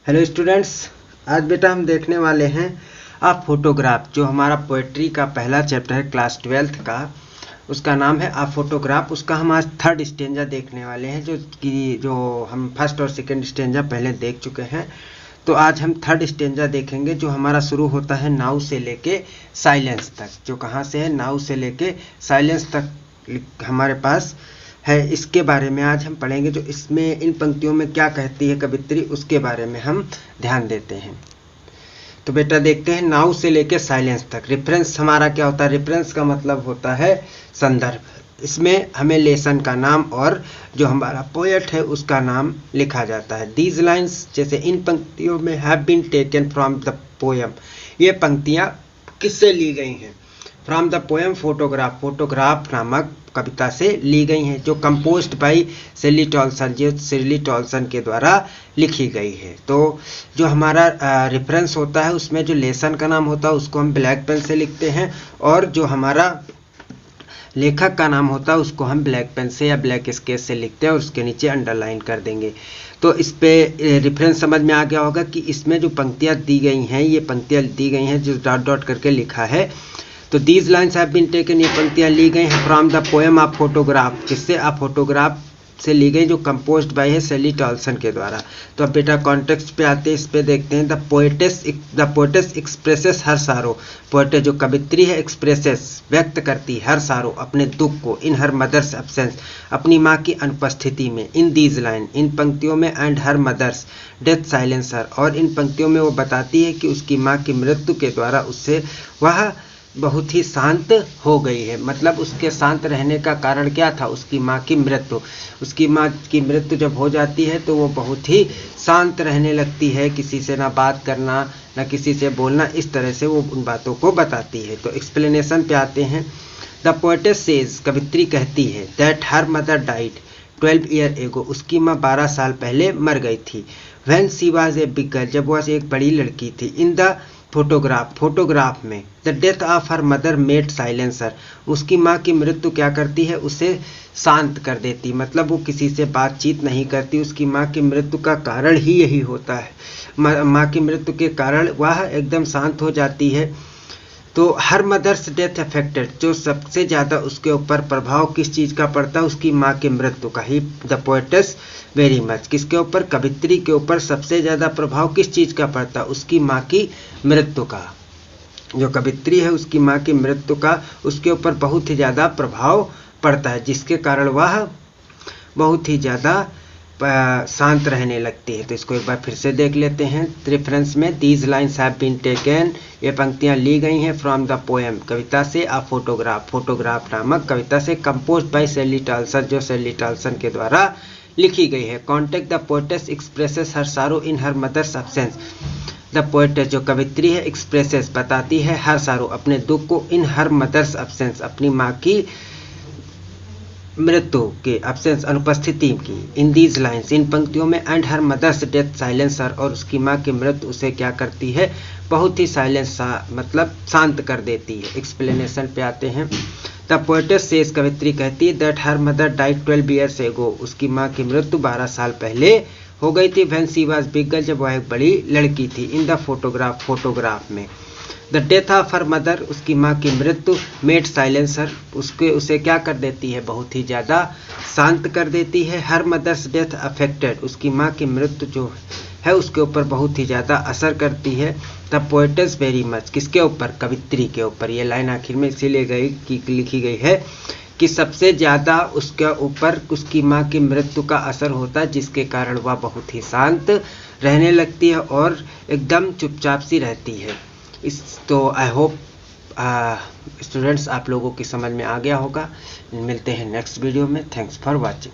Hello students, आज बेटा हम देखने वाले हैं आ फोटोग्राफ, जो हमारा पोएट्री का पहला चैप्टर है क्लास 12th का। उसका नाम है आ फोटोग्राफ। उसका हम आज थर्ड स्टेंजा देखने वाले हैं, जो हम फर्स्ट और सेकंड स्टेंजा पहले देख चुके हैं। तो आज हम थर्ड स्टेंजा देखेंगे, जो हमारा शुरू होता है नाउ से लेके साइलेंस तक। जो कहाँ से है, नाउ से लेके साइलेंस तक हमारे पास है। इसके बारे में आज हम पढ़ेंगे। जो इसमें इन पंक्तियों में क्या कहती है कवित्री, उसके बारे में हम ध्यान देते हैं। तो बेटा देखते हैं, नाउ से लेके साइलेंस तक। रेफरेंस हमारा क्या होता है? रेफरेंस का मतलब होता है संदर्भ। इसमें हमें लेसन का नाम और जो हमारा पोएट है उसका नाम लिखा जाता है। दीज लाइन्स, जैसे इन पंक्तियों में, have been taken from the poem. ये पंक्तियाँ किससे ली गई हैं? From the poem photograph, photograph नामक कविता से ली गई हैं, जो कंपोज्ड बाई शेली टॉल्सन, जो शेली टॉल्सन के द्वारा लिखी गई है। तो जो हमारा रेफरेंस होता है, उसमें जो लेसन का नाम होता है उसको हम ब्लैक पेन से लिखते हैं, और जो हमारा लेखक का नाम होता है उसको हम ब्लैक पेन से या ब्लैक स्केच से लिखते हैं और उसके नीचे अंडरलाइन कर देंगे। तो इस पे रेफरेंस समझ में आ गया होगा कि इसमें जो पंक्तियाँ दी गई हैं, ये पंक्तियाँ दी गई हैं जो डॉट डॉट करके लिखा है। तो these lines have been taken, ये पंक्तियाँ ली गई हैं from the poem of photograph, जिससे आप फोटोग्राफ से ली गई, जो कंपोज्ड बाय है शेली टॉल्सन के द्वारा। तो अब बेटा कॉन्टेक्स्ट पे आते हैं, इस पे देखते हैं। द पोएटेस एक्सप्रेसेस हर सारो, पोएट जो कवित्री है, एक्सप्रेसेस व्यक्त करती हर सारो, अपने दुख को, इन हर मदर्स एब्सेंस, अपनी माँ की अनुपस्थिति में, इन दीज लाइन, इन पंक्तियों में, and her mother's death silencer, और इन पंक्तियों में वो बताती है कि उसकी माँ की मृत्यु के द्वारा उससे वह बहुत ही शांत हो गई है। मतलब उसके शांत रहने का कारण क्या था? उसकी माँ की मृत्यु। उसकी माँ की मृत्यु जब हो जाती है तो वो बहुत ही शांत रहने लगती है, किसी से ना बात करना, ना किसी से बोलना, इस तरह से वो उन बातों को बताती है। तो एक्सप्लेनेशन पे आते हैं। द पोएटेस सेज, कवित्री कहती है, that her mother died 12 year ago, उसकी माँ 12 साल पहले मर गई थी। When she was a big girl, जब वह एक बड़ी लड़की थी। इन द फोटोग्राफ, फोटोग्राफ में, the death of her mother made silencer, उसकी माँ की मृत्यु क्या करती है? उसे शांत कर देती। मतलब वो किसी से बातचीत नहीं करती। उसकी माँ की मृत्यु का कारण ही यही होता है। माँ की मृत्यु के कारण वह एकदम शांत हो जाती है। तो हर मदर्स डेथ अफेक्टेड, जो सबसे ज़्यादा उसके ऊपर प्रभाव किस चीज़ का पड़ता है? उसकी माँ की मृत्यु का ही। द पोएटेस वेरी मच, किसके ऊपर? कवित्री के ऊपर सबसे ज़्यादा प्रभाव किस चीज़ का पड़ता है? उसकी माँ की मृत्यु का। जो कवित्री है उसकी माँ की मृत्यु का उसके ऊपर बहुत ही ज़्यादा प्रभाव पड़ता है, जिसके कारण वह बहुत ही ज़्यादा शांत रहने लगती है। तो इसको एक बार फिर से देख लेते हैं रेफरेंस में। These lines have been taken, ये पंक्तियाँ ली गई हैं फ्रॉम द पोएम, कविता से, आ फोटोग्राफ, फोटोग्राफ नामक कविता से, कंपोज्ड बाय शेली टॉल्सन, जो शेली टॉल्सन के द्वारा लिखी गई है। Context the poetess expresses her sorrow in her mother's absence, the poetess जो कवित्री है, एक्सप्रेसेस बताती है, हर सारो अपने दुख को, इन हर मदर्स एब्सेंस अपनी माँ की मृत्यु के एब्सेंस अनुपस्थिति की। इन दीज लाइन्स, इन पंक्तियों में, and her mother's death silencer, और उसकी माँ की मृत्यु उसे क्या करती है? बहुत ही साइलेंस, मतलब शांत कर देती है। एक्सप्लेनेशन पे आते हैं। द पोएटेस सेज, कवित्री कहती है, that her mother died 12 years ago, उसकी माँ की मृत्यु 12 साल पहले हो गई थी। When she was big girl, जब वह एक बड़ी लड़की थी। इन द फोटोग्राफ, फोटोग्राफ में, the death of her mother, उसकी माँ की मृत्यु, मेड साइलेंसर, उसे क्या कर देती है? बहुत ही ज़्यादा शांत कर देती है। हर मदर्स डेथ अफेक्टेड, उसकी माँ की मृत्यु जो है उसके ऊपर बहुत ही ज़्यादा असर करती है। द पोएटेस वेरी मच, किसके ऊपर? कवित्री के ऊपर। ये लाइन आखिर में इसीलिए लिखी गई है कि सबसे ज़्यादा उसके ऊपर उसकी माँ की मृत्यु का असर होता है, जिसके कारण वह बहुत ही शांत रहने लगती है और एकदम चुपचाप सी रहती है। तो आई होप स्टूडेंट्स आप लोगों की समझ में आ गया होगा। मिलते हैं नेक्स्ट वीडियो में। Thanks for watching.